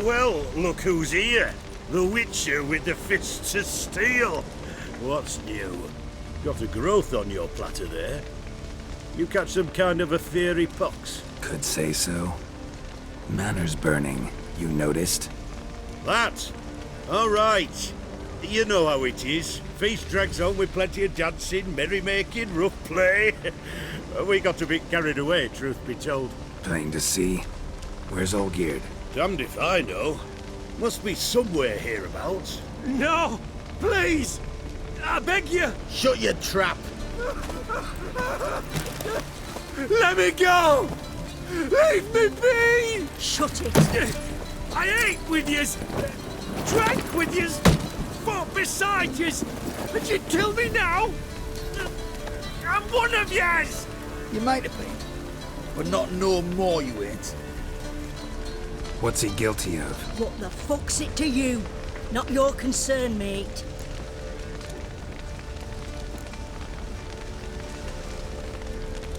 Well, look who's here. The Witcher with the fists of steel. What's new? Got a growth on your platter there. You catch some kind of a fiery pox? Could say so. Manor's burning, you noticed? That? All right. You know how it is. Feast drags on with plenty of dancing, merrymaking, rough play. We got a bit carried away, truth be told. Plain to see. Where's Olgierd? Damned if I know. Must be somewhere hereabouts. No! Please! I beg you! Shut your trap! Let me go! Leave me be! Shut it! I ate with yous! Drank with yous! Fought beside yous! And you kill me now? I'm one of yous! You might have been, but not no more you ain't. What's he guilty of? What the fuck's it to you? Not your concern, mate.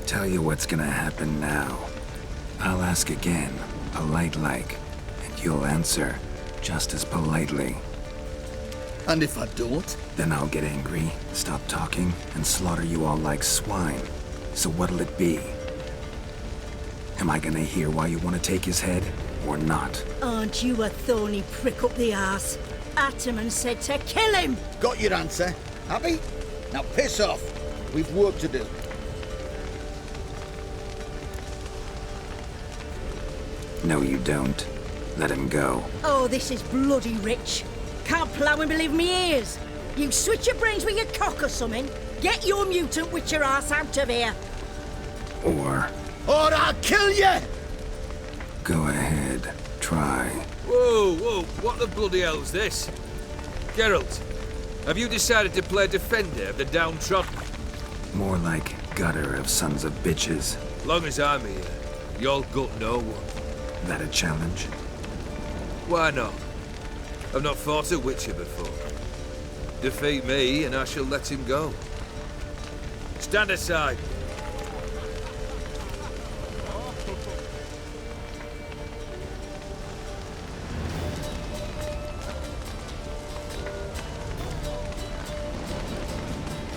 Tell you what's gonna happen now. I'll ask again, polite-like, and you'll answer just as politely. And if I don't? Then I'll get angry, stop talking, and slaughter you all like swine. So what'll it be? Am I gonna hear why you want to take his head, or not? Aren't you a thorny prick up the arse? Ataman said to kill him! Got your answer. Happy? Now piss off. We've work to do. No, you don't. Let him go. Oh, this is bloody rich. Can't plough and believe me ears. You switch your brains with your cock or something. Get your mutant witcher ass out of here. Or I'll kill you! go ahead, try. Whoa, what the bloody hell's this? Geralt, have you decided to play defender of the downtrodden? More like gutter of sons of bitches. Long as I'm here, you'll gut no one. That a challenge? Why not? I've not fought a Witcher before. Defeat me and I shall let him go. Stand aside.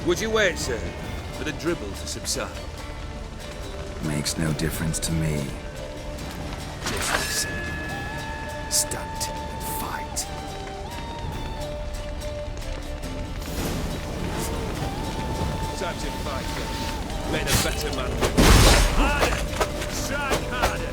Would you wait, sir, for the dribble to subside? Makes no difference to me. Just listen. Stunt. Fight. Time to fight, then. Made a better man. Harder! Strike harder!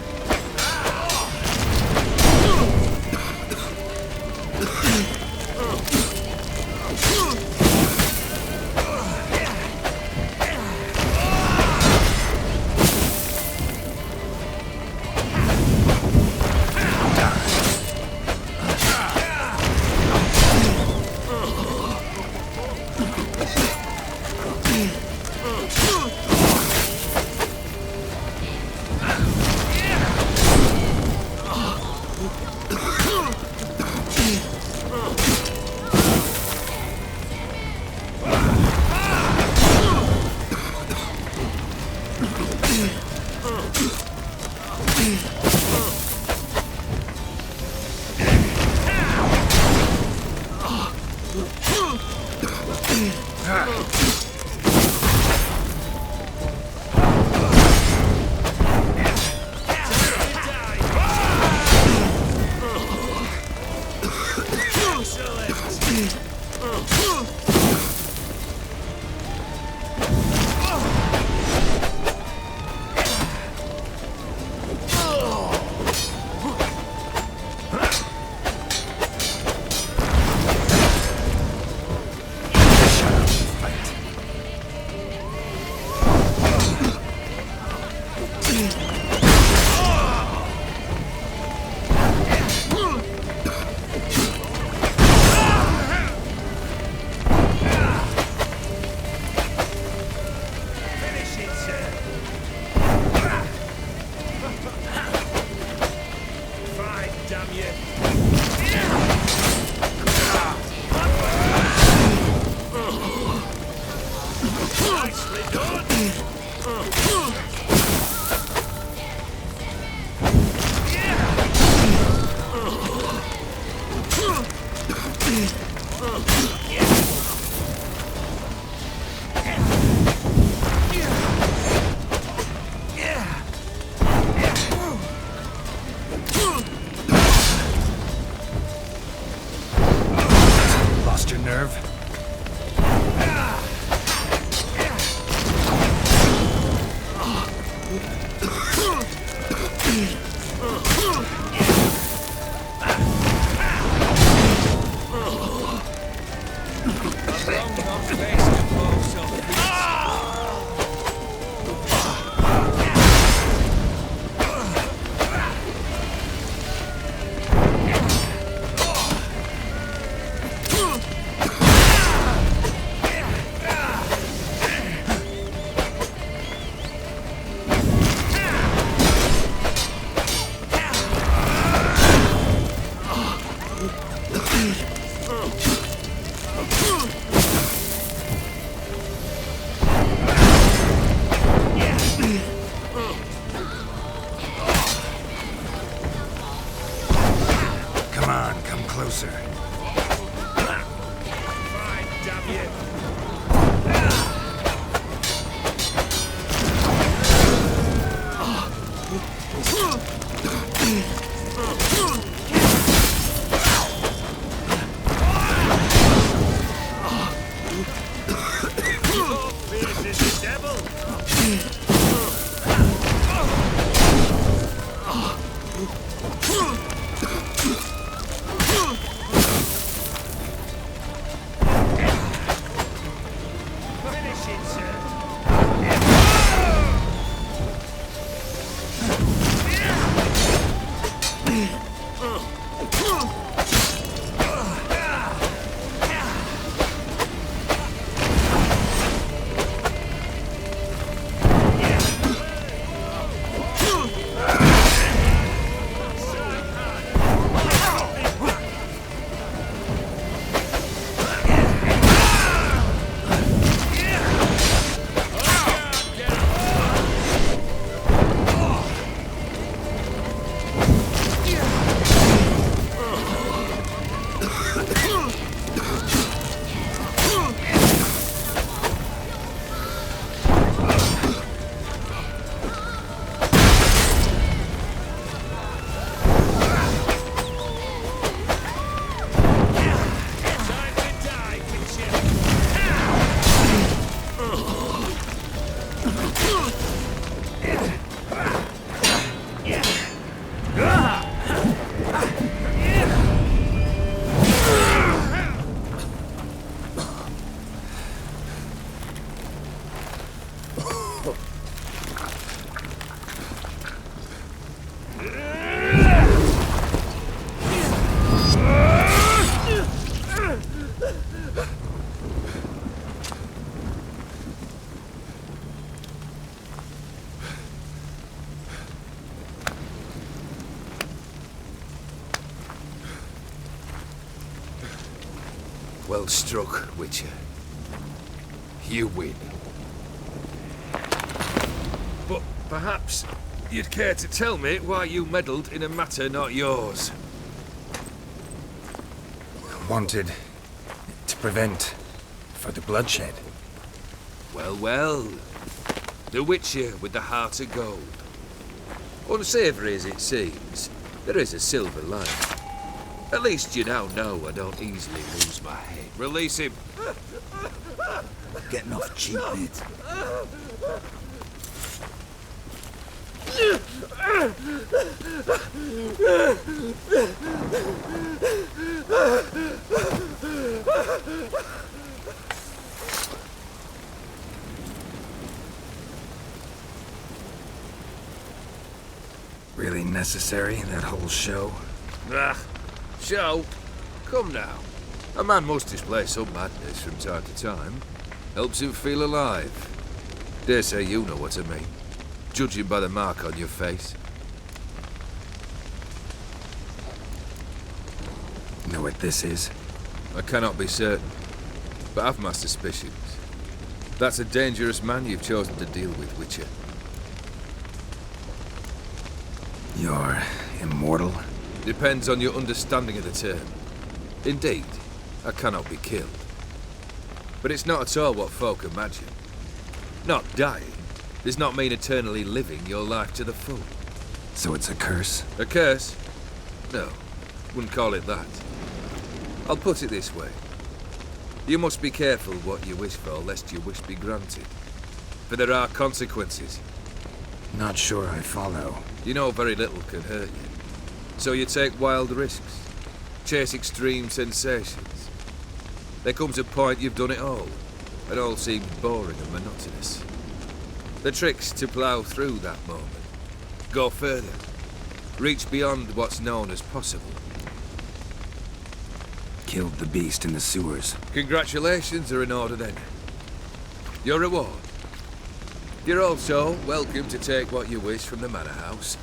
Well struck, Witcher. You win. But perhaps you'd care to tell me why you meddled in a matter not yours. Wanted to prevent further bloodshed. Well, well. The Witcher with the heart of gold. Unsavoury as it seems, there is a silver lining. At least you now know I don't easily lose my head. Release him. Getting off cheap, mate. Really necessary, that whole show? Ah, show? Come now. A man must display some madness from time to time. Helps him feel alive. Dare say you know what I mean. Judging by the mark on your face. Know what this is? I cannot be certain, but I've my suspicions. That's a dangerous man you've chosen to deal with, Witcher. You're immortal? Depends on your understanding of the term. Indeed, I cannot be killed. But it's not at all what folk imagine. Not dying does not mean eternally living your life to the full. So it's a curse? A curse? No, wouldn't call it that. I'll put it this way. You must be careful what you wish for, lest your wish be granted. For there are consequences. Not sure I follow. You know very little can hurt you. So you take wild risks. Chase extreme sensations. There comes a point you've done it all. It all seems boring and monotonous. The trick's to plough through that moment. Go further. Reach beyond what's known as possible. Killed the beast in the sewers. Congratulations are in order then. Your reward. You're also welcome to take what you wish from the manor house.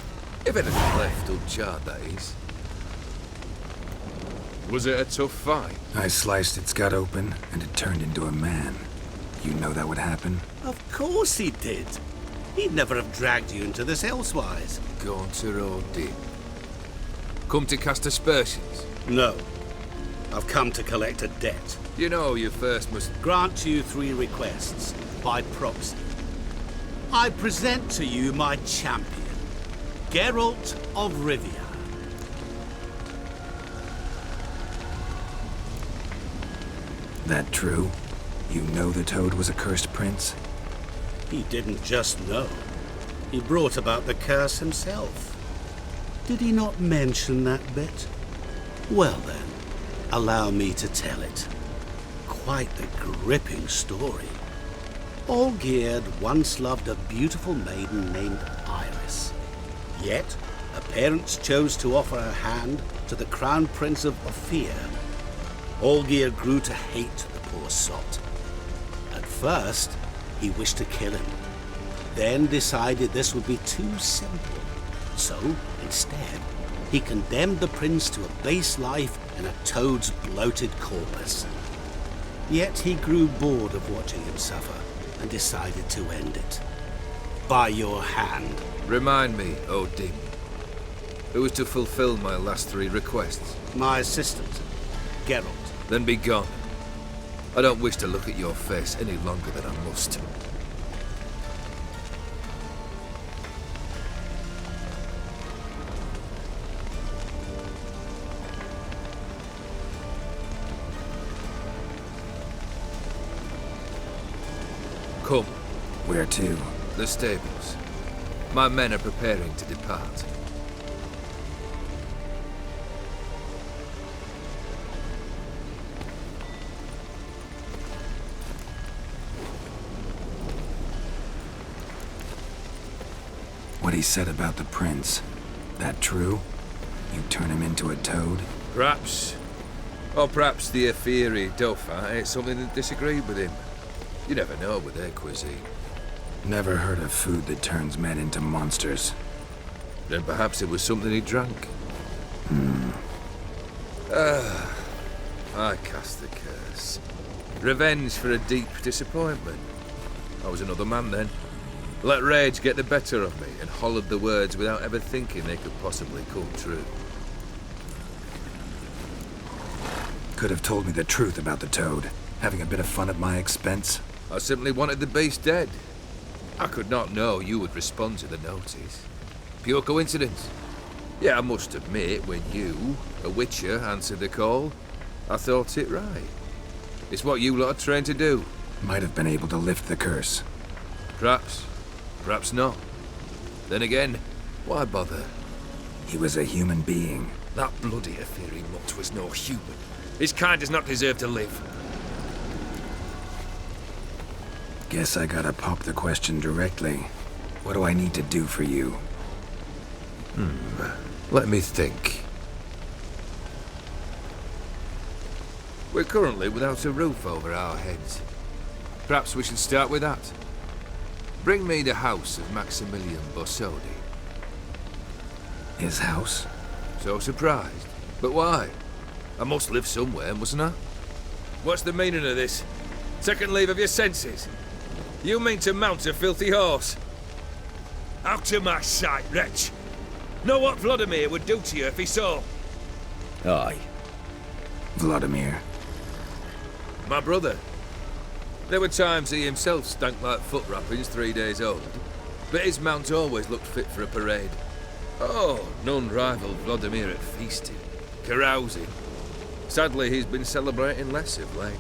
If anything left uncharred, that is. Was it a tough fight? I sliced its gut open, and it turned into a man. You know that would happen? Of course he did. He'd never have dragged you into this elsewise. Gaunter or Dim? Come to cast aspersions? No. I've come to collect a debt. You know you first must... Grant you 3 requests, by proxy. I present to you my champion, Geralt of Rivia. That true? You know the Toad was a cursed prince? He didn't just know. He brought about the curse himself. Did he not mention that bit? Well then, allow me to tell it. Quite the gripping story. Olgierd once loved a beautiful maiden named Iris. Yet, her parents chose to offer her hand to the Crown Prince of Ophir. Olgierd grew to hate the poor sot. At first, he wished to kill him, then decided this would be too simple. So, instead, he condemned the prince to a base life in a toad's bloated corpus. Yet he grew bored of watching him suffer and decided to end it. By your hand. Remind me, Dim. Who is to fulfill my last 3 requests? My assistant, Geralt. Then be gone. I don't wish to look at your face any longer than I must. Come. Where to? The stables. My men are preparing to depart. What he said about the prince, that true? You turn him into a toad? Perhaps. Or perhaps the Ephiri Dauphin ate something that disagreed with him. You never know with their cuisine. Never heard of food that turns men into monsters. Then perhaps it was something he drank. I cast the curse. Revenge for a deep disappointment. I was another man then. Let rage get the better of me and hollered the words without ever thinking they could possibly come true. Could have told me the truth about the Toad, having a bit of fun at my expense. I simply wanted the beast dead. I could not know you would respond to the notice. Pure coincidence. Yeah, I must admit, when you, a witcher, answered the call, I thought it right. It's what you lot are trained to do. Might have been able to lift the curse. Perhaps. Perhaps not. Then again, why bother? He was a human being. That bloody Ephiri mutt was no human. His kind does not deserve to live. Guess I gotta pop the question directly. What do I need to do for you? Let me think. We're currently without a roof over our heads. Perhaps we should start with that. Bring me the house of Maximilian Borsodi. His house? So surprised. But why? I must live somewhere, mustn't I? What's the meaning of this? Second leave of your senses? You mean to mount a filthy horse? Out of my sight, wretch! Know what Vladimir would do to you if he saw? Aye. Vladimir. My brother. There were times he himself stank like foot wrappings 3 days old, but his mount always looked fit for a parade. Oh, none rivaled Vladimir at feasting, carousing. Sadly, he's been celebrating less of late.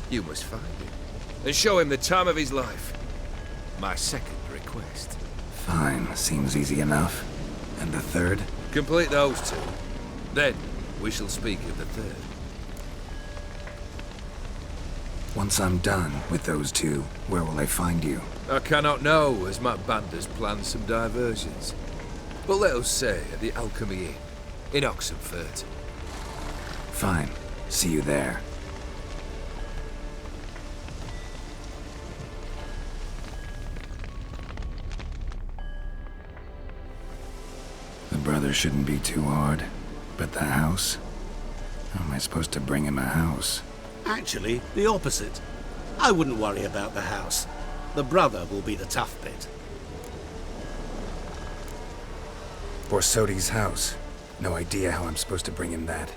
You must find him, and show him the time of his life. My second request. Fine, seems easy enough. And the third? Complete those 2. Then, we shall speak of the third. Once I'm done with those two, where will I find you? I cannot know, as my band has planned some diversions. But let us say at the Alchemy Inn, in Oxenfurt. Fine. See you there. The brother shouldn't be too hard. But the house? How am I supposed to bring him a house? Actually, the opposite. I wouldn't worry about the house. The brother will be the tough bit. Borsodi's house. No idea how I'm supposed to bring him that.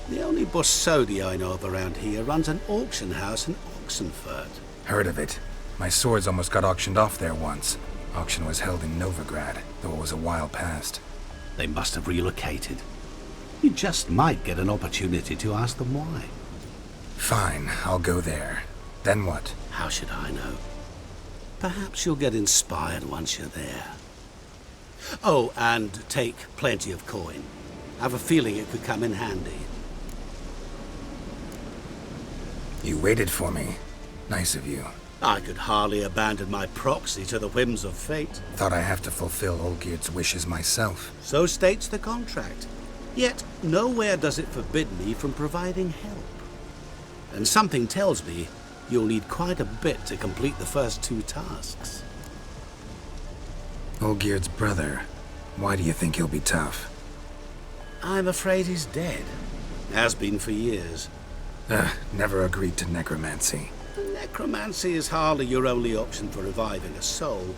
The only Borsodi I know of around here runs an auction house in Oxenfurt. Heard of it. My swords almost got auctioned off there once. Auction was held in Novigrad, though it was a while past. They must have relocated. You just might get an opportunity to ask them why. Fine, I'll go there. Then what? How should I know? Perhaps you'll get inspired once you're there. Oh, and take plenty of coin. I have a feeling it could come in handy. You waited for me. Nice of you. I could hardly abandon my proxy to the whims of fate. Thought I have to fulfill Olgierd's wishes myself. So states the contract. Yet nowhere does it forbid me from providing help. And something tells me you'll need quite a bit to complete the first two tasks. Olgierd's brother. Why do you think he'll be tough? I'm afraid he's dead. Has been for years. Never agreed to necromancy. Necromancy is hardly your only option for reviving a soul.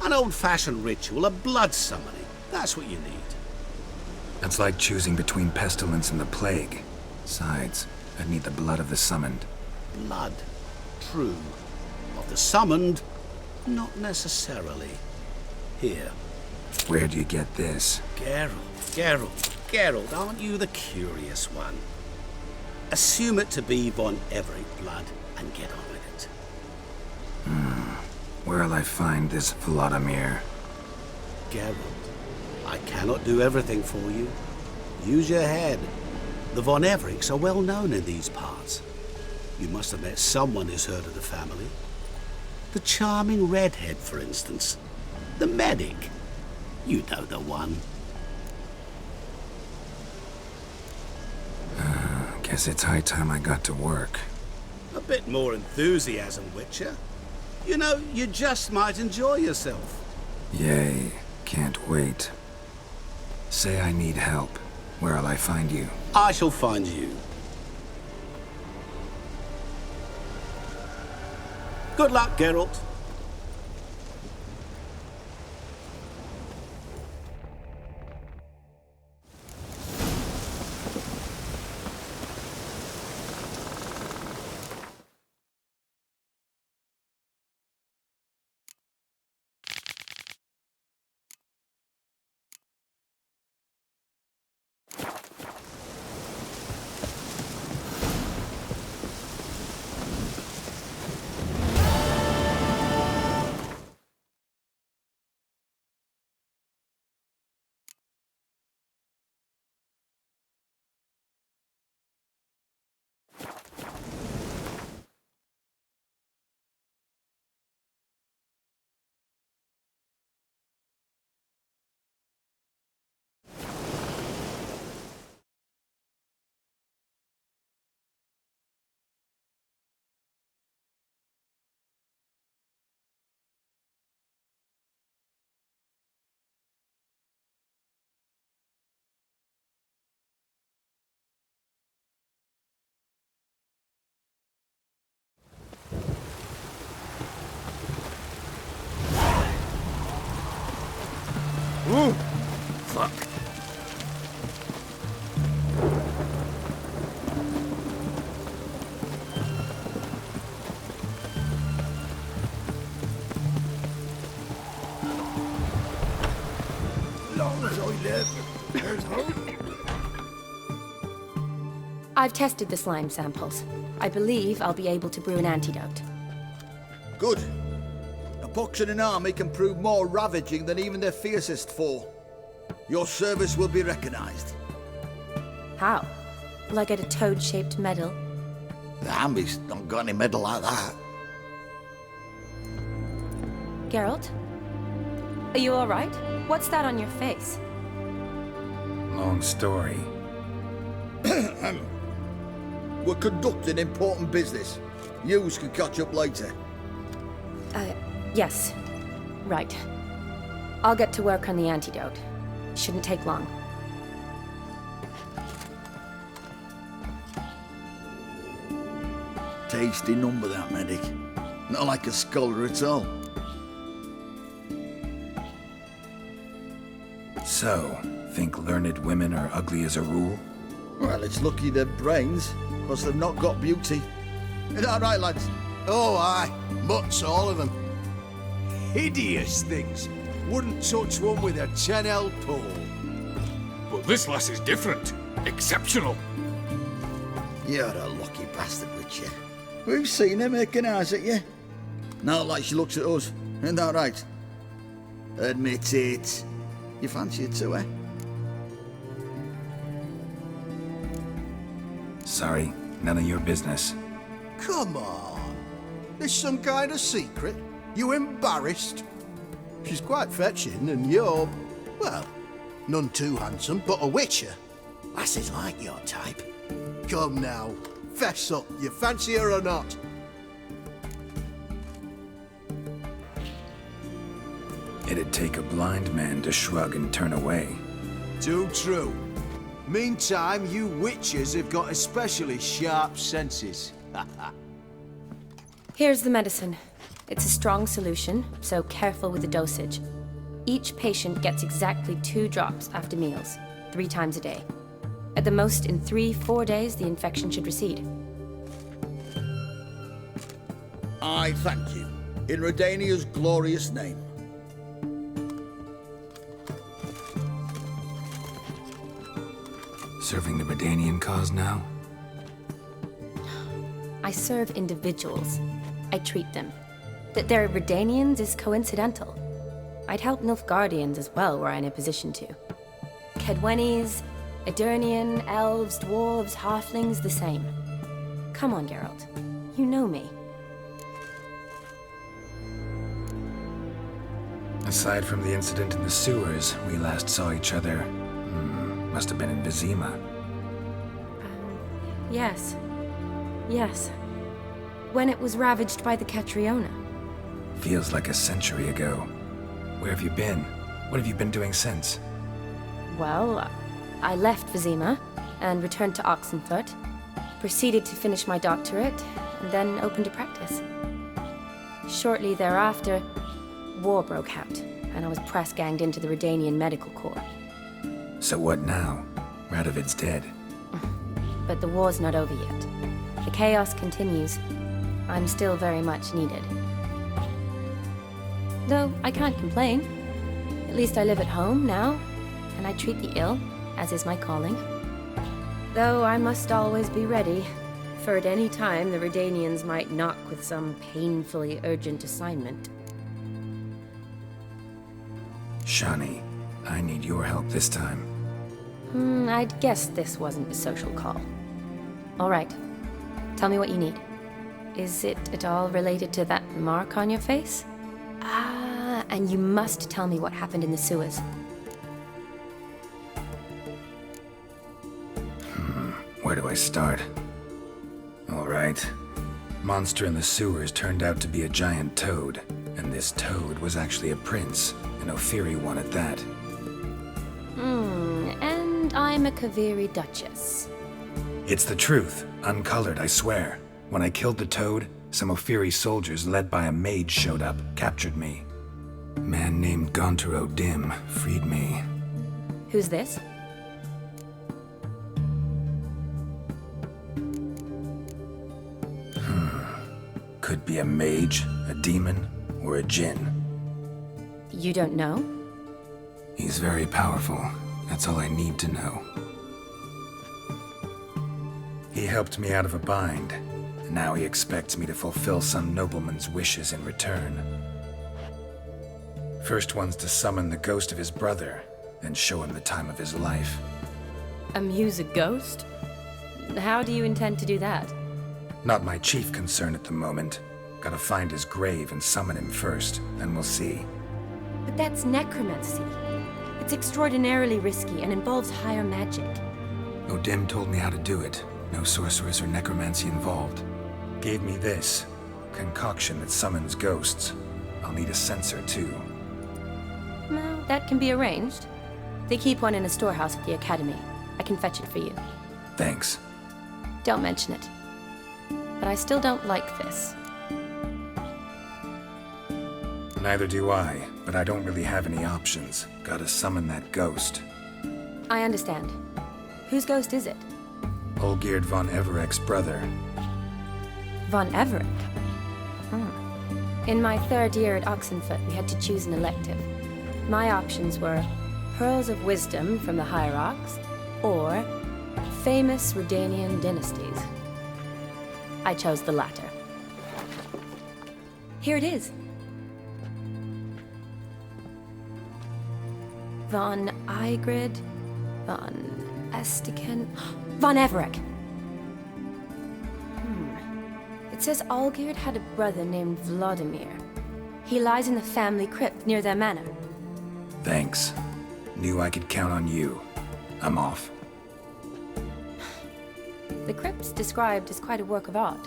An old-fashioned ritual, a blood summoning. That's what you need. That's like choosing between pestilence and the plague. Besides, I'd need the blood of the summoned. Blood. True. Of the summoned, not necessarily. Here. Where'd you get this? Geralt, aren't you the curious one? Assume it to be von Everett blood and get on with it. Where'll I find this Vladimir? Geralt, I cannot do everything for you. Use your head. The von Evericks are well known in these parts. You must have met someone who's heard of the family. The charming redhead, for instance. The medic. You know the one. Guess it's high time I got to work. A bit more enthusiasm, Witcher. You know, you just might enjoy yourself. Yay. Can't wait. Say I need help. Where'll I find you? I shall find you. Good luck, Geralt. Ooh, fuck. Long as I live, there's hope. I've tested the slime samples. I believe I'll be able to brew an antidote. Good. A pox in an army can prove more ravaging than even their fiercest foe. Your service will be recognized. How? Will I get a toad-shaped medal? The army's not got any medal like that. Geralt? Are you alright? What's that on your face? Long story. We're conducting important business. Yous can catch up later. Yes. Right. I'll get to work on the antidote. Shouldn't take long. Tasty number, that medic. Not like a scholar at all. So, think learned women are ugly as a rule? Well, it's lucky they're brains, because they've not got beauty. Is that right, lads? Oh, aye. Mutts, all of them. Hideous things. Wouldn't touch one with a 10L pole. But this lass is different. Exceptional. You're a lucky bastard, Witcher. We've seen her making eyes at you. Not like she looks at us. Isn't that right? Admit it. You fancy it too, eh? Sorry, none of your business. Come on. There's some kind of secret. You embarrassed? She's quite fetching, and you're, well, none too handsome, but a witcher. Lasses like your type. Come now, fess up. You fancy her or not? It'd take a blind man to shrug and turn away. Too true. Meantime, you witches have got especially sharp senses. Here's the medicine. It's a strong solution, so careful with the dosage. Each patient gets exactly 2 drops after meals, 3 times a day. At the most, in 3-4 days, the infection should recede. I thank you. In Redania's glorious name. Serving the Redanian cause now? I serve individuals. I treat them. That they're Redanians is coincidental. I'd help Nilfgaardians as well were I in a position to. Kedwenis, Edirnian, elves, dwarves, halflings, the same. Come on, Geralt. You know me. Aside from the incident in the sewers, we last saw each other. Must have been in Vizima. Yes. Yes. When it was ravaged by the Catriona. Feels like a century ago. Where have you been? What have you been doing since? Well, I left Vizima and returned to Oxenfurt, proceeded to finish my doctorate, and then opened a practice. Shortly thereafter, war broke out, and I was press-ganged into the Redanian Medical Corps. So what now? Radovid's dead. But the war's not over yet. The chaos continues. I'm still very much needed. Though I can't complain. At least I live at home now, and I treat the ill, as is my calling. Though I must always be ready, for at any time the Redanians might knock with some painfully urgent assignment. Shani, I need your help this time. I'd guessed this wasn't a social call. All right. Tell me what you need. Is it at all related to that mark on your face? Ah, and you must tell me what happened in the sewers. Where do I start? All right. Monster in the sewers turned out to be a giant toad, and this toad was actually a prince, an Ophiri one at that. And I'm a Kaviri Duchess. It's the truth, uncolored, I swear. When I killed the toad, some Ophiri soldiers led by a mage showed up, captured me. A man named Gontaro Dim freed me. Who's this? Could be a mage, a demon, or a djinn. You don't know? He's very powerful. That's all I need to know. He helped me out of a bind, and now he expects me to fulfill some nobleman's wishes in return. First one's to summon the ghost of his brother, then show him the time of his life. Amuse a ghost? How do you intend to do that? Not my chief concern at the moment. Gotta find his grave and summon him first, then we'll see. But that's necromancy. It's extraordinarily risky and involves higher magic. O'Dim told me how to do it. No sorceress or necromancy involved. Gave me this concoction that summons ghosts. I'll need a censer too. Well, that can be arranged. They keep one in a storehouse at the Academy. I can fetch it for you. Thanks. Don't mention it. But I still don't like this. Neither do I, but I don't really have any options. Gotta summon that ghost. I understand. Whose ghost is it? Olgierd von Everek's brother. Von Everek? In my third year at Oxenfoot, we had to choose an elective. My options were Pearls of Wisdom from the Hierarchs, or famous Redanian dynasties. I chose the latter. Here it is. Von Igrid, von Estiken, von Everek. It says Olgierd had a brother named Vladimir. He lies in the family crypt near their manor. Thanks. Knew I could count on you. I'm off. The crypt's described as quite a work of art.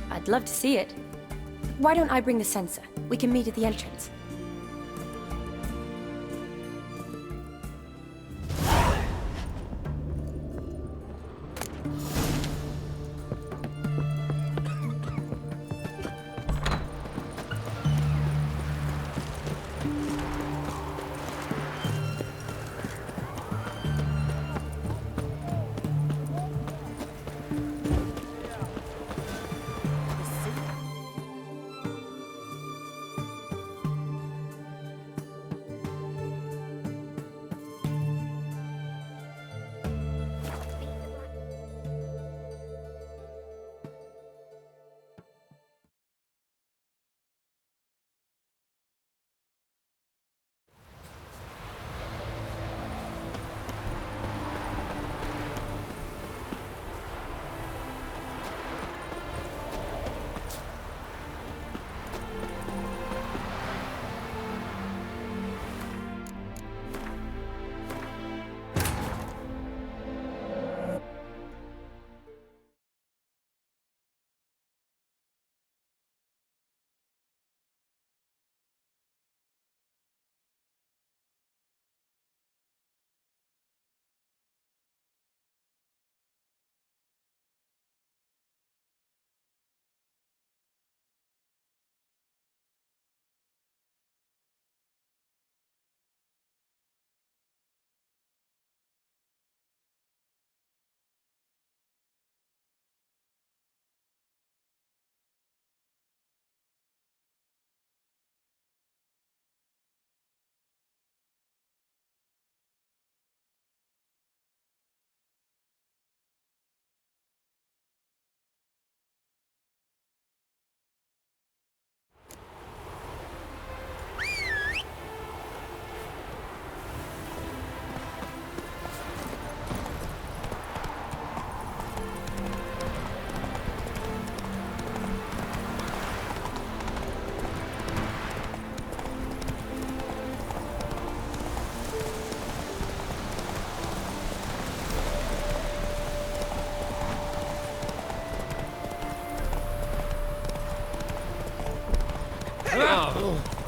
I'd love to see it. Why don't I bring the censer? We can meet at the entrance.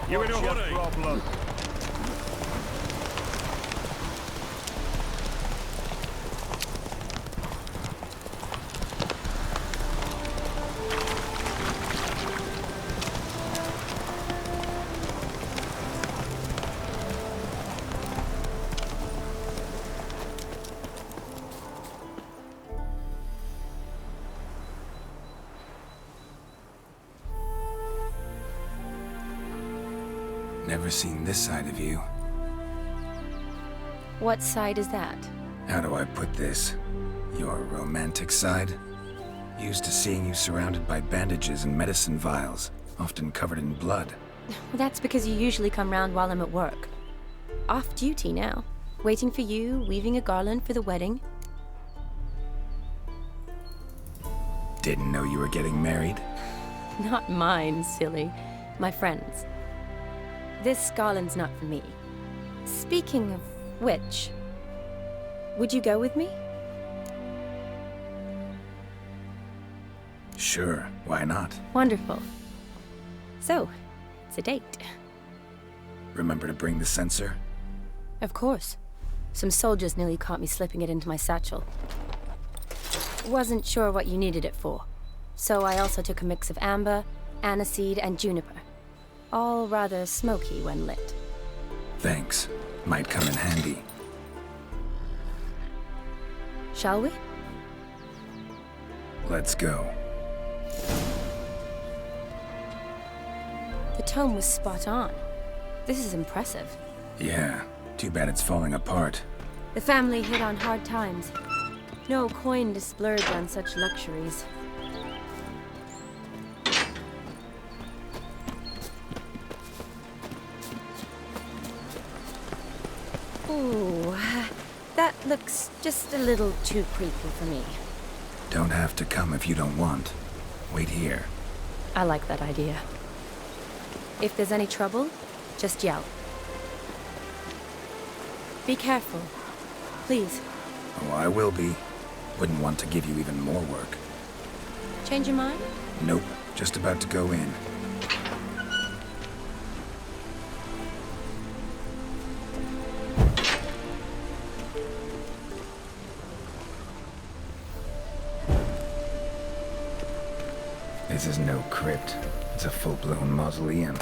You in a hurry? Problem. Never seen this side of you. What side is that? How do I put this? Your romantic side? Used to seeing you surrounded by bandages and medicine vials, often covered in blood. Well, that's because you usually come round while I'm at work. Off duty now. Waiting for you, weaving a garland for the wedding. Didn't know you were getting married? Not mine, silly. My friends. This garland's not for me. Speaking of which, would you go with me? Sure, why not? Wonderful. So, it's a date. Remember to bring the censer? Of course. Some soldiers nearly caught me slipping it into my satchel. Wasn't sure what you needed it for, so I also took a mix of amber, aniseed, and juniper. All rather smoky when lit. Thanks. Might come in handy. Shall we? Let's go. The tome was spot on. This is impressive. Yeah, too bad it's falling apart. The family hit on hard times. No coin to splurge on such luxuries. Ooh, that looks just a little too creepy for me. Don't have to come if you don't want. Wait here. I like that idea. If there's any trouble, just yell. Be careful. Please. Oh, I will be. Wouldn't want to give you even more work. Change your mind? Nope, just about to go in. This is no crypt. It's a full-blown mausoleum.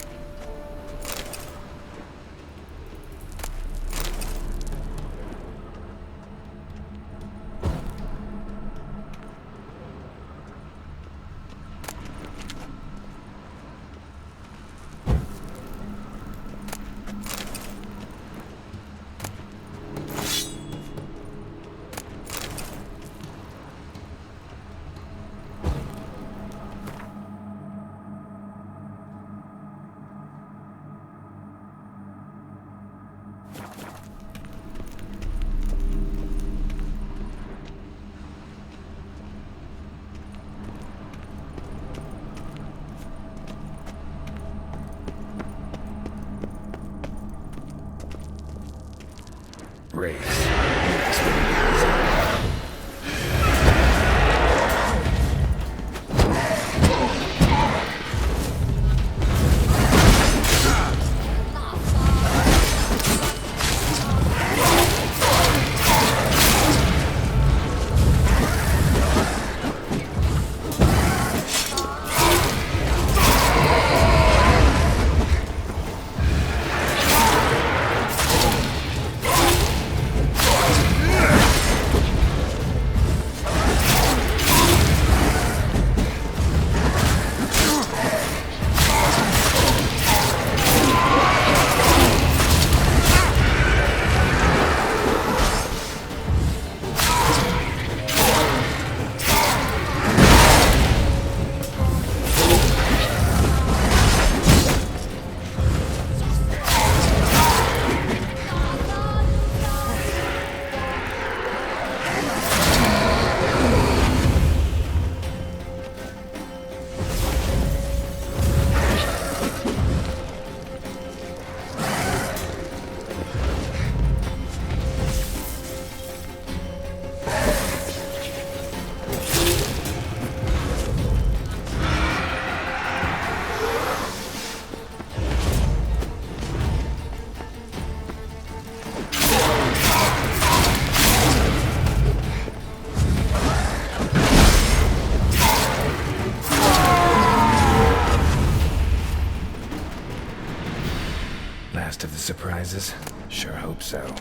Last of the surprises? Sure hope so.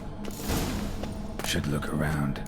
Should look around.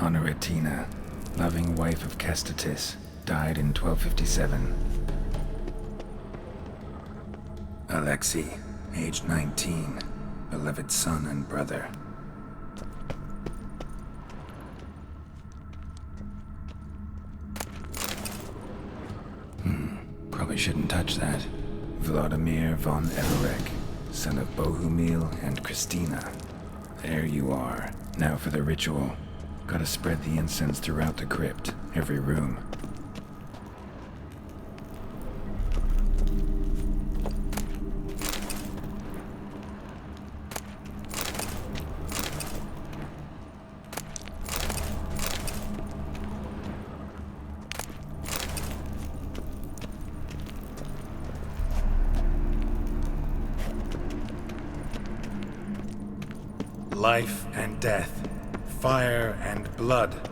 Honoratina, loving wife of Kestatis, died in 1257. Alexei, aged 19, beloved son and brother. Probably shouldn't touch that. Vladimir von Everek, son of Bohumil and Christina. There you are. Now for the ritual. Gotta spread the incense throughout the crypt, every room. Life and death, fire and blood.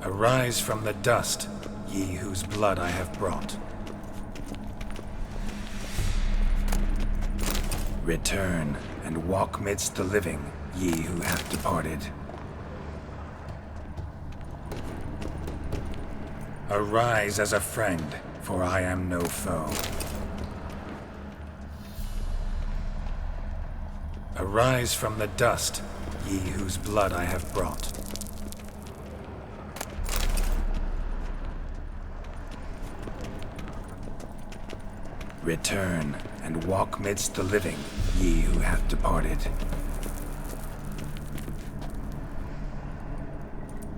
Arise from the dust, ye whose blood I have brought. Return and walk midst the living, ye who have departed. Arise as a friend, for I am no foe. Arise from the dust, ye whose blood I have brought. Return and walk midst the living, ye who have departed.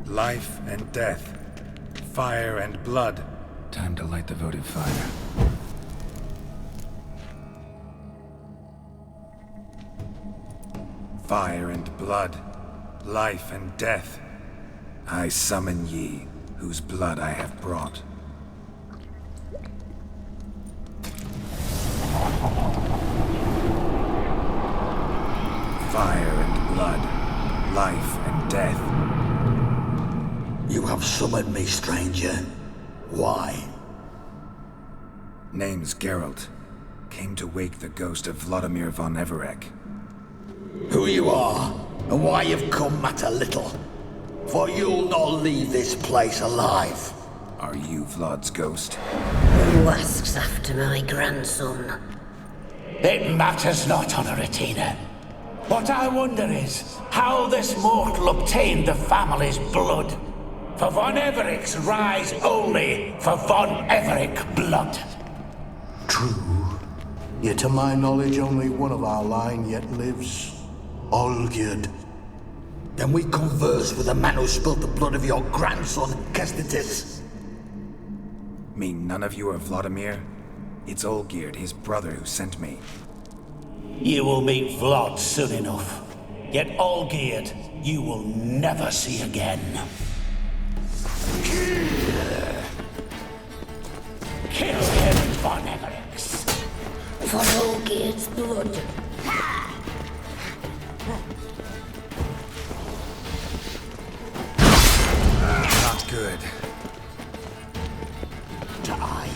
Life and death, fire and blood. Time to light the votive fire. Fire and blood, life and death. I summon ye, whose blood I have brought. Fire and blood, life and death. You have summoned me, stranger. Why? Name's Geralt. Came to wake the ghost of Vladimir von Everek. Who you are, and why you've come matter little. For you'll not leave this place alive. Are you Vlad's ghost? Who asks after my grandson? It matters not, Honoratina. What I wonder is how this mortal obtained the family's blood. For von Everek's rise only for von Everek blood. True. Yet to my knowledge, only one of our line yet lives. Olgierd. Then we converse with the man who spilled the blood of your grandson, Kestatis. Mean none of you are Vladimir? It's Olgierd, his brother, who sent me. You will meet Vlad soon enough. Yet Olgierd, you will never see again. Kill him, von Evereks. For Olgierd's blood. Not good. Die.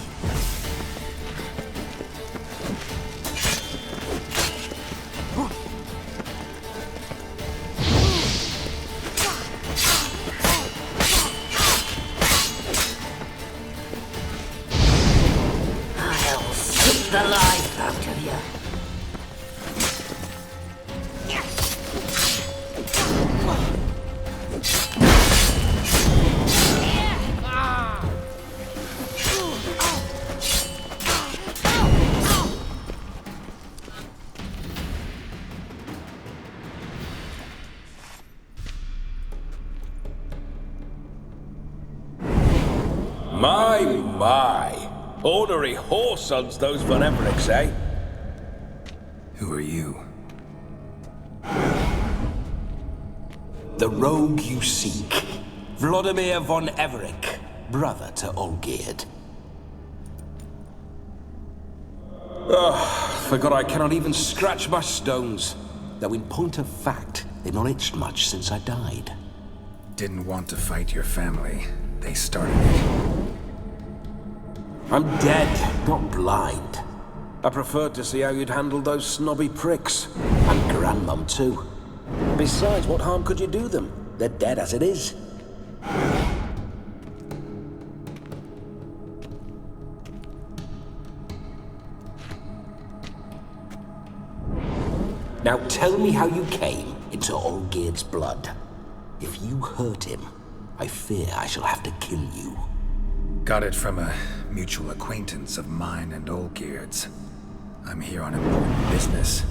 I'll suck the life out of you. My. Ornery whoresons, those von Evereks, eh? Who are you? The rogue you seek. Vladimir von Everek, brother to Olgierd. Forgot I cannot even scratch my stones. Though in point of fact, they've not itched much since I died. Didn't want to fight your family. They started it. I'm dead, not blind. I preferred to see how you'd handle those snobby pricks. And Grandmum, too. Besides, what harm could you do them? They're dead as it is. Now tell me how you came into Olgierd's blood. If you hurt him, I fear I shall have to kill you. Got it from a mutual acquaintance of mine and Olgierd's. I'm here on important business.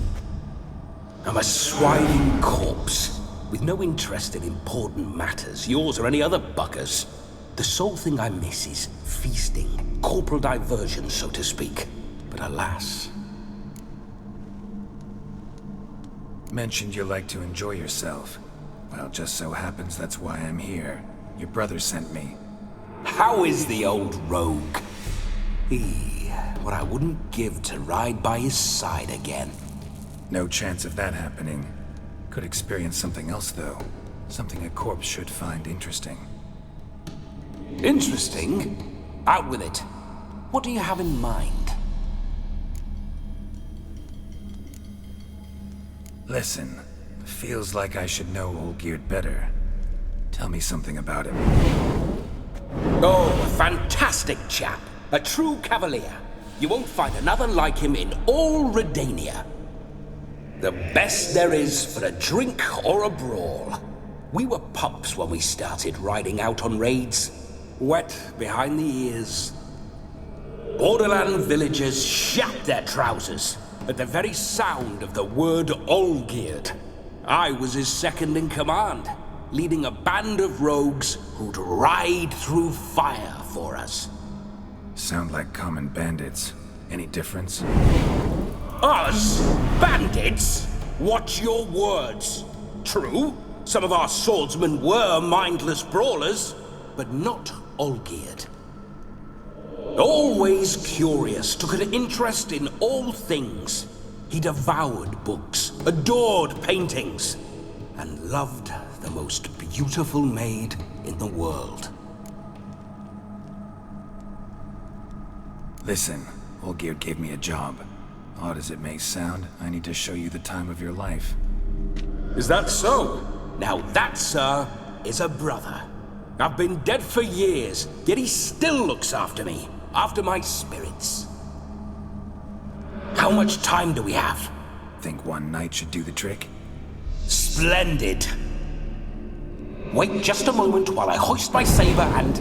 I'm a swiving corpse, with no interest in important matters, yours or any other buggers. The sole thing I miss is feasting, corporal diversion, so to speak. But alas... Mentioned you like to enjoy yourself. Well, just so happens that's why I'm here. Your brother sent me. How is the old rogue? What I wouldn't give to ride by his side again. No chance of that happening. Could experience something else, though. Something a corpse should find interesting. Interesting? Out with it. What do you have in mind? Listen, feels like I should know Olgierd better. Tell me something about him. Oh, a fantastic chap. A true cavalier. You won't find another like him in all Redania. The best there is for a drink or a brawl. We were pups when we started riding out on raids. Wet behind the ears. Borderland villagers shat their trousers at the very sound of the word Olgierd. I was his second in command, leading a band of rogues who'd ride through fire for us. Sound like common bandits. Any difference? Us? Bandits? Watch your words. True, some of our swordsmen were mindless brawlers, but not Olgierd. Always curious, took an interest in all things. He devoured books, adored paintings, and loved the most beautiful maid in the world. Listen, Olgierd gave me a job. Odd as it may sound, I need to show you the time of your life. Is that so? Now that, sir, is a brother. I've been dead for years, yet he still looks after me. After my spirits. How much time do we have? Think one night should do the trick? Splendid. Wait just a moment while I hoist my saber and...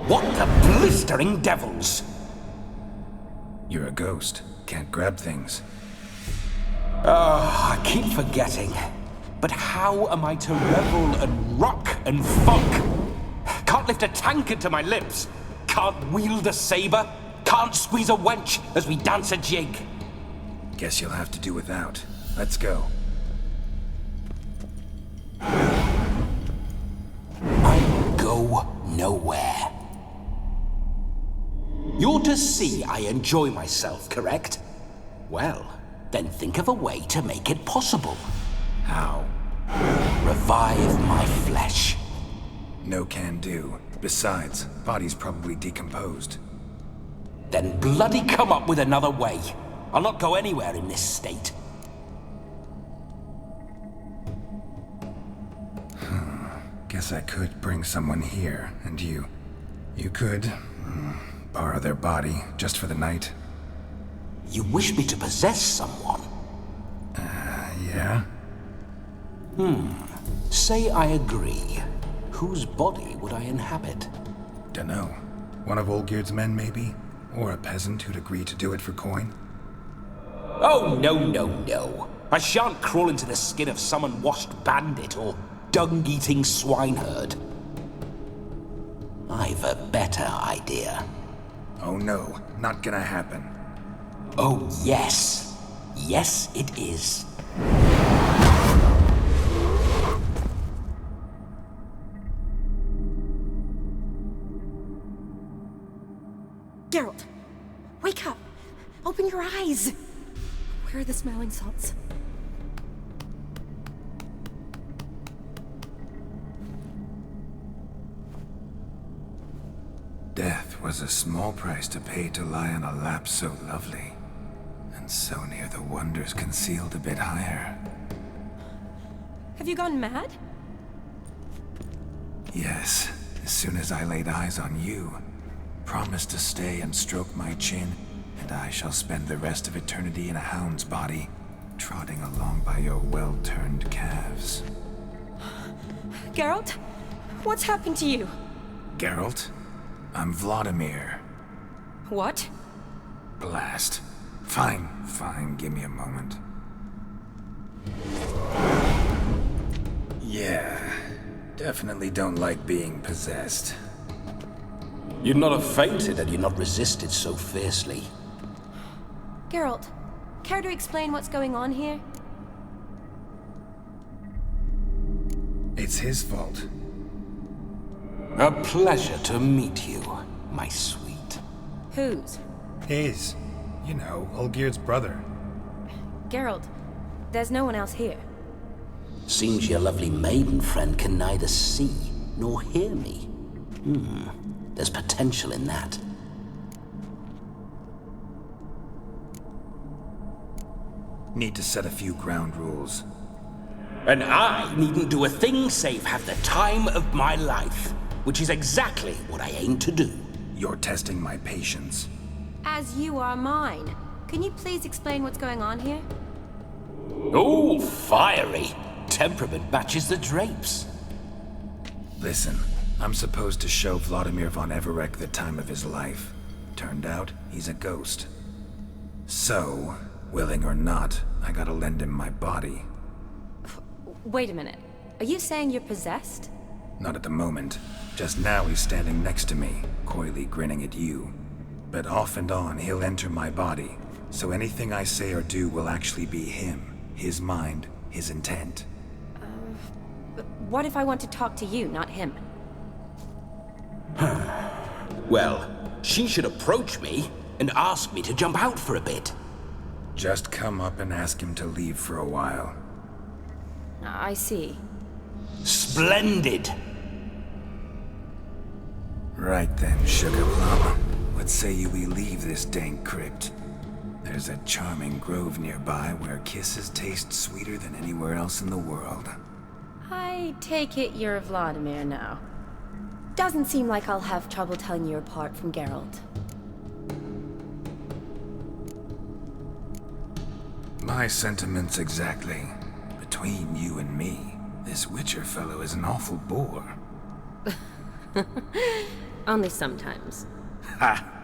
What the blistering devils? You're a ghost. Can't grab things. I keep forgetting. But how am I to revel and rock and funk? Can't lift a tankard to my lips. Can't wield a saber. Can't squeeze a wench as we dance a jig. Guess you'll have to do without. Let's go. I go nowhere. You're to see I enjoy myself, correct? Well, then think of a way to make it possible. How? Revive my flesh. No can do. Besides, body's probably decomposed. Then bloody come up with another way. I'll not go anywhere in this state. Guess I could bring someone here, and you could borrow their body just for the night. You wish me to possess someone? Yeah? Say I agree. Whose body would I inhabit? Dunno. One of Olgierd's men, maybe? Or a peasant who'd agree to do it for coin? Oh, no. I shan't crawl into the skin of some unwashed bandit or dung-eating swineherd. I've a better idea. Oh no, not gonna happen. Oh, yes. Yes, it is. Geralt, wake up! Open your eyes! Where are the smelling salts? Death was a small price to pay to lie on a lap so lovely. And So near the wonders concealed a bit higher. Have you gone mad? Yes, as soon as I laid eyes on you, promised to stay and stroke my chin, and I shall spend the rest of eternity in a hound's body, trotting along by your well-turned calves. Geralt? What's happened to you? Geralt? I'm Vladimir. What? Blast. Fine, give me a moment. Yeah, definitely don't like being possessed. You'd not have fainted had you not resisted so fiercely. Geralt, care to explain what's going on here? It's his fault. A pleasure to meet you, my sweet. Whose? His. You know, Olgerd's brother. Geralt, there's no one else here. Seems your lovely maiden friend can neither see nor hear me. There's potential in that. Need to set a few ground rules. And I needn't do a thing save have the time of my life, which is exactly what I aim to do. You're testing my patience. As you are mine. Can you please explain what's going on here? Oh, fiery. Temperament matches the drapes. Listen, I'm supposed to show Vladimir von Everec the time of his life. Turned out, he's a ghost. So, willing or not, I gotta lend him my body. Wait a minute. Are you saying you're possessed? Not at the moment. Just now he's standing next to me, coyly grinning at you. But off and on, he'll enter my body. So anything I say or do will actually be him. His mind, his intent. What if I want to talk to you, not him? Well, she should approach me and ask me to jump out for a bit. Just come up and ask him to leave for a while. I see. Splendid! Right then, Sugar Plum. What say you we leave this dank crypt? There's a charming grove nearby where kisses taste sweeter than anywhere else in the world. I take it you're Vladimir now. Doesn't seem like I'll have trouble telling you apart from Geralt. My sentiments exactly. Between you and me, this Witcher fellow is an awful bore. Only sometimes. Ha!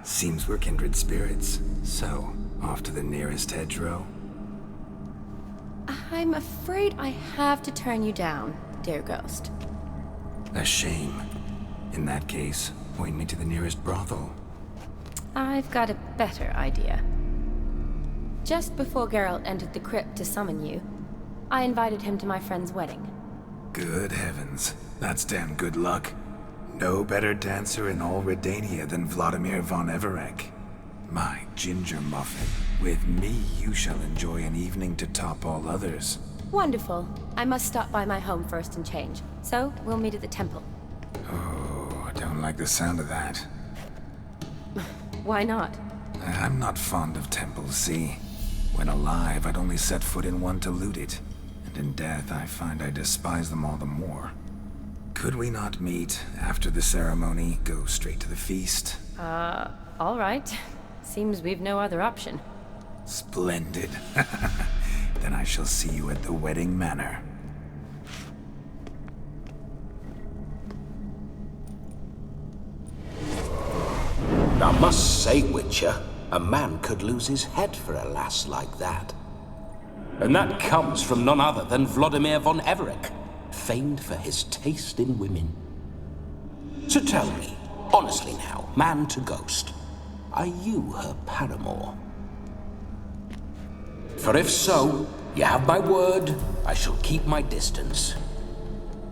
Seems we're kindred spirits. So, off to the nearest hedgerow? I'm afraid I have to turn you down, dear ghost. A shame. In that case, point me to the nearest brothel. I've got a better idea. Just before Geralt entered the crypt to summon you, I invited him to my friend's wedding. Good heavens. That's damn good luck. No better dancer in all Redania than Vladimir von Everec. My ginger muffin. With me, you shall enjoy an evening to top all others. Wonderful. I must stop by my home first and change. So, we'll meet at the temple. Oh, I don't like the sound of that. Why not? I'm not fond of temples, see? When alive, I'd only set foot in one to loot it. And in death, I find I despise them all the more. Could we not meet after the ceremony, go straight to the feast? All right. Seems we've no other option. Splendid. Then I shall see you at the wedding manor. I must say, Witcher, a man could lose his head for a lass like that. And that comes from none other than Vladimir von Everec, famed for his taste in women. So tell me, honestly now, man to ghost, are you her paramour? For if so, you have my word, I shall keep my distance.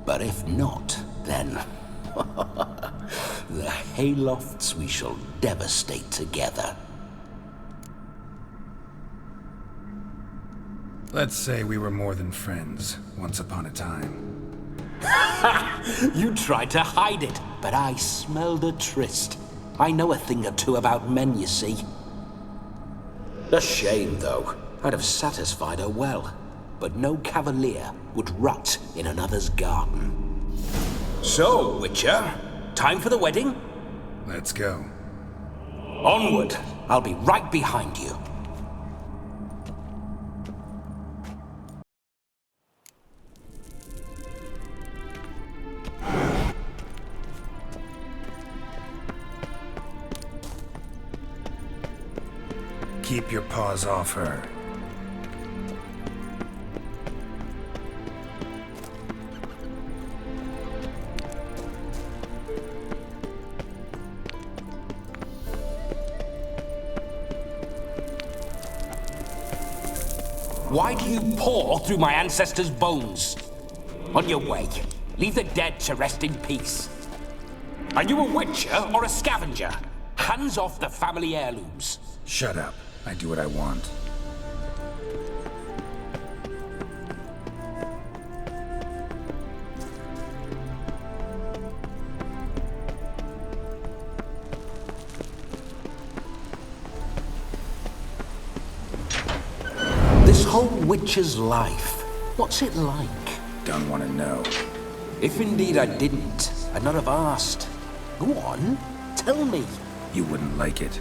But if not, then the haylofts we shall devastate together. Let's say we were more than friends, once upon a time. You tried to hide it, but I smelled a tryst. I know a thing or two about men, you see. A shame, though. I'd have satisfied her well. But no cavalier would rot in another's garden. So, Witcher, time for the wedding? Let's go. Onward. I'll be right behind you. Keep your paws off her. Why do you paw through my ancestors' bones? On your way. Leave the dead to rest in peace. Are you a witcher or a scavenger? Hands off the family heirlooms. Shut up. I do what I want. This whole witcher's life, what's it like? Don't want to know. If indeed I didn't, I'd not have asked. Go on, tell me. You wouldn't like it.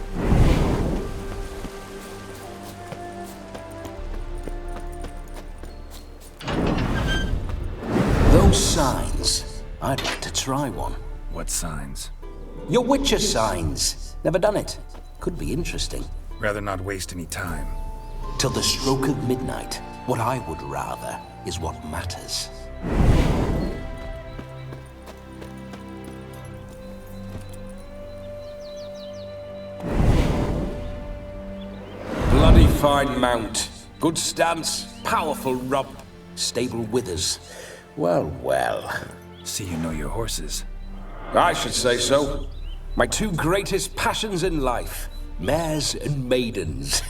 Those signs, I'd like to try one. What signs? Your witcher signs. Never done it. Could be interesting. Rather not waste any time. Till the stroke of midnight, what I would rather is what matters. Bloody fine mount. Good stance, powerful rump, stable withers. Well, well. See you know your horses. I should say so. My two greatest passions in life, mares and maidens.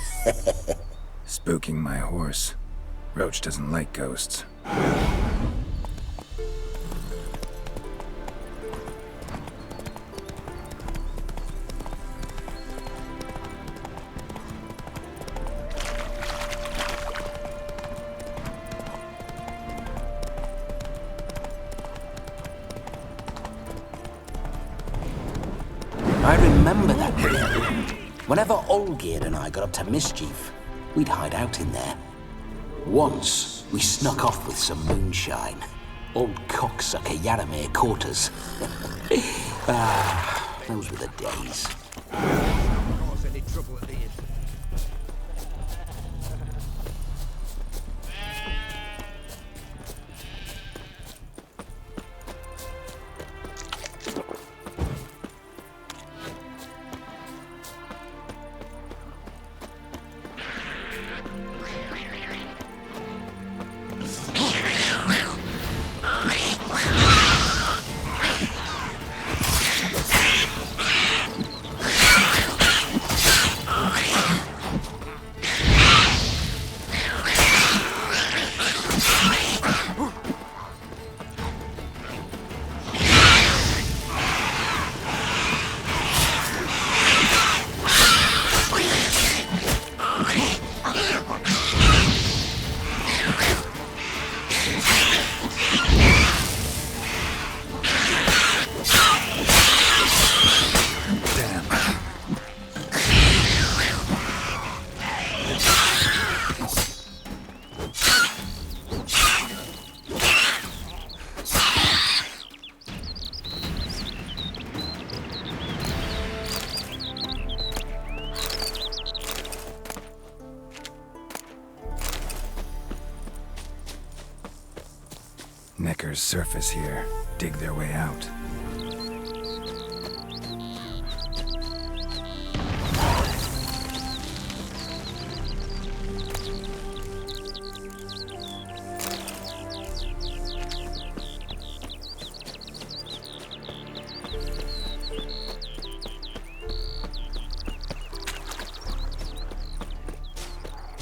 Spooking my horse. Roach doesn't like ghosts. I remember that day. Whenever Olgerd and I got up to mischief, we'd hide out in there. Once, we snuck off with some moonshine. Old cocksucker Yaramir caught us. Those were the days. Neckers surface here, dig their way out.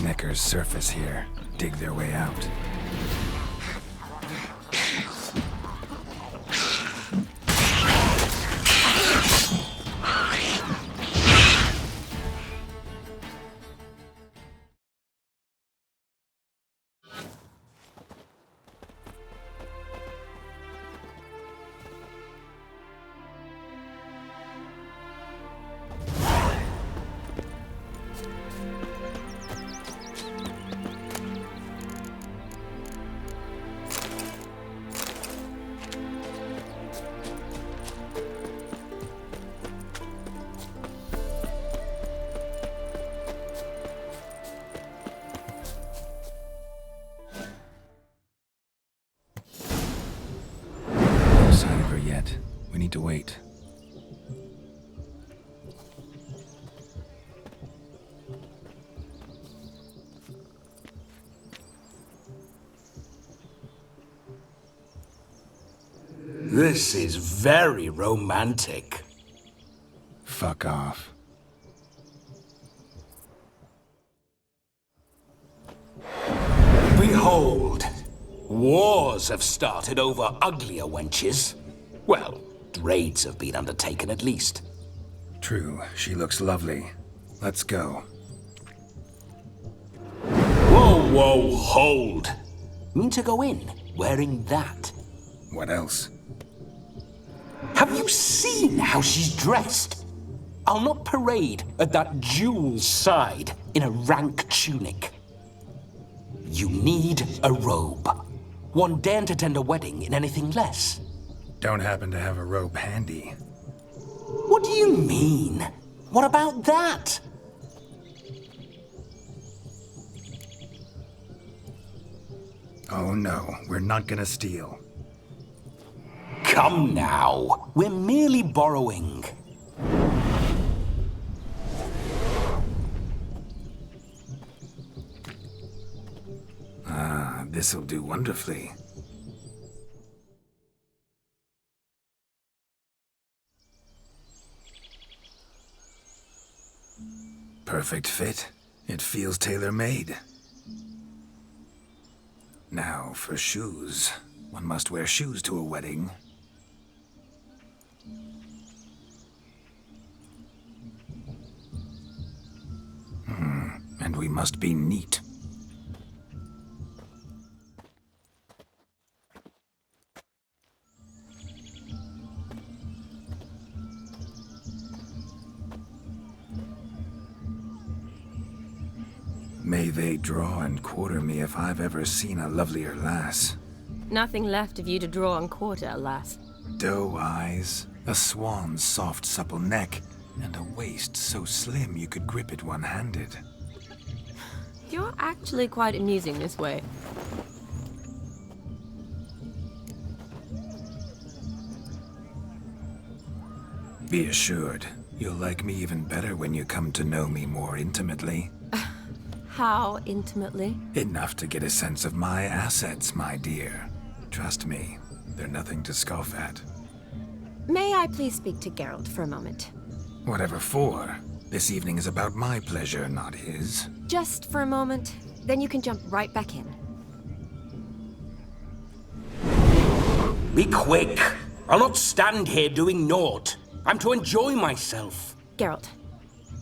Neckers surface here, dig their way out. need to wait. This is very romantic. Fuck off. Behold, wars have started over uglier wenches. Well, raids have been undertaken at least. True, she looks lovely. Let's go. Whoa, whoa, hold. Mean to go in wearing that? What else? Have you seen how she's dressed? I'll not parade at that jewel's side in a rank tunic. You need a robe. One daren't attend a wedding in anything less. Don't happen to have a robe handy. What do you mean? What about that? Oh no, we're not gonna steal. Come now, we're merely borrowing. Ah, this'll do wonderfully. Perfect fit. It feels tailor-made. Now for shoes. One must wear shoes to a wedding. And we must be neat. May they draw and quarter me if I've ever seen a lovelier lass. Nothing left of you to draw and quarter, alas. Doe eyes, a swan's soft supple neck, and a waist so slim you could grip it one-handed. You're actually quite amusing this way. Be assured, you'll like me even better when you come to know me more intimately. How intimately? Enough to get a sense of my assets, my dear. Trust me, they're nothing to scoff at. May I please speak to Geralt for a moment? Whatever for. This evening is about my pleasure, not his. Just for a moment, then you can jump right back in. Be quick. I'll not stand here doing naught. I'm to enjoy myself. Geralt,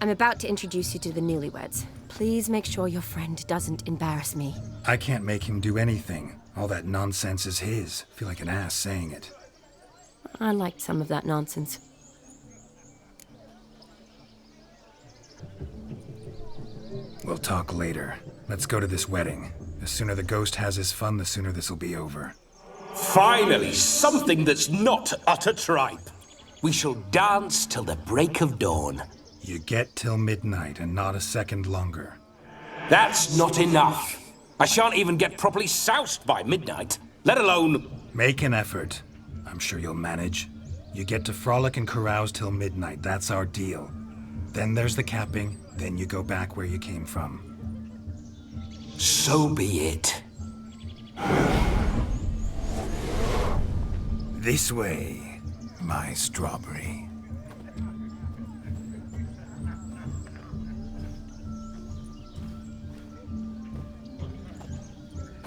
I'm about to introduce you to the newlyweds. Please make sure your friend doesn't embarrass me. I can't make him do anything. All that nonsense is his. Feel like an ass saying it. I liked some of that nonsense. We'll talk later. Let's go to this wedding. The sooner the ghost has his fun, the sooner this'll be over. Finally, something that's not utter tripe. We shall dance till the break of dawn. You get till midnight and not a second longer. That's not enough. I shan't even get properly soused by midnight, let alone... Make an effort. I'm sure you'll manage. You get to frolic and carouse till midnight. That's our deal. Then there's the capping. Then you go back where you came from. So be it. This way, my strawberry.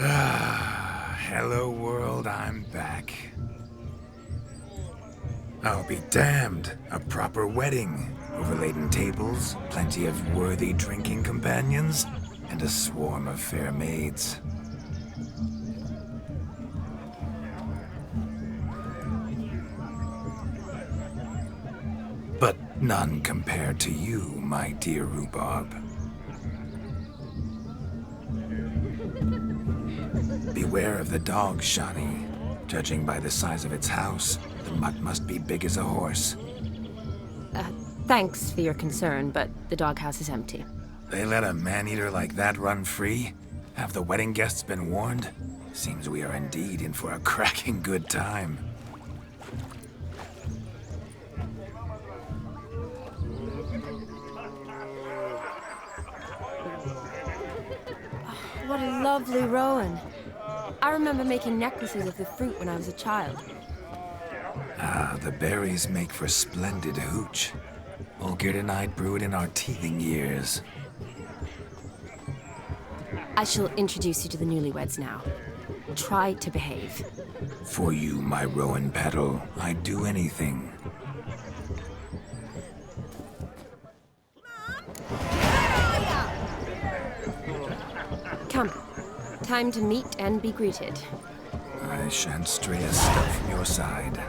Hello world, I'm back. I'll be damned. A proper wedding. Overladen tables, plenty of worthy drinking companions, and a swarm of fair maids. But none compared to you, my dear rhubarb. Beware of the dog, Shani. Judging by the size of its house, the mutt must be big as a horse. Thanks for your concern, but the doghouse is empty. They let a man-eater like that run free? Have the wedding guests been warned? Seems we are indeed in for a cracking good time. What a lovely rowan. I remember making necklaces of the fruit when I was a child. Ah, the berries make for splendid hooch. Olgerd and I brew it in our teething years. I shall introduce you to the newlyweds now. Try to behave. For you, my rowan petal, I'd do anything. Come. Time to meet and be greeted. I shan't stray a step from your side.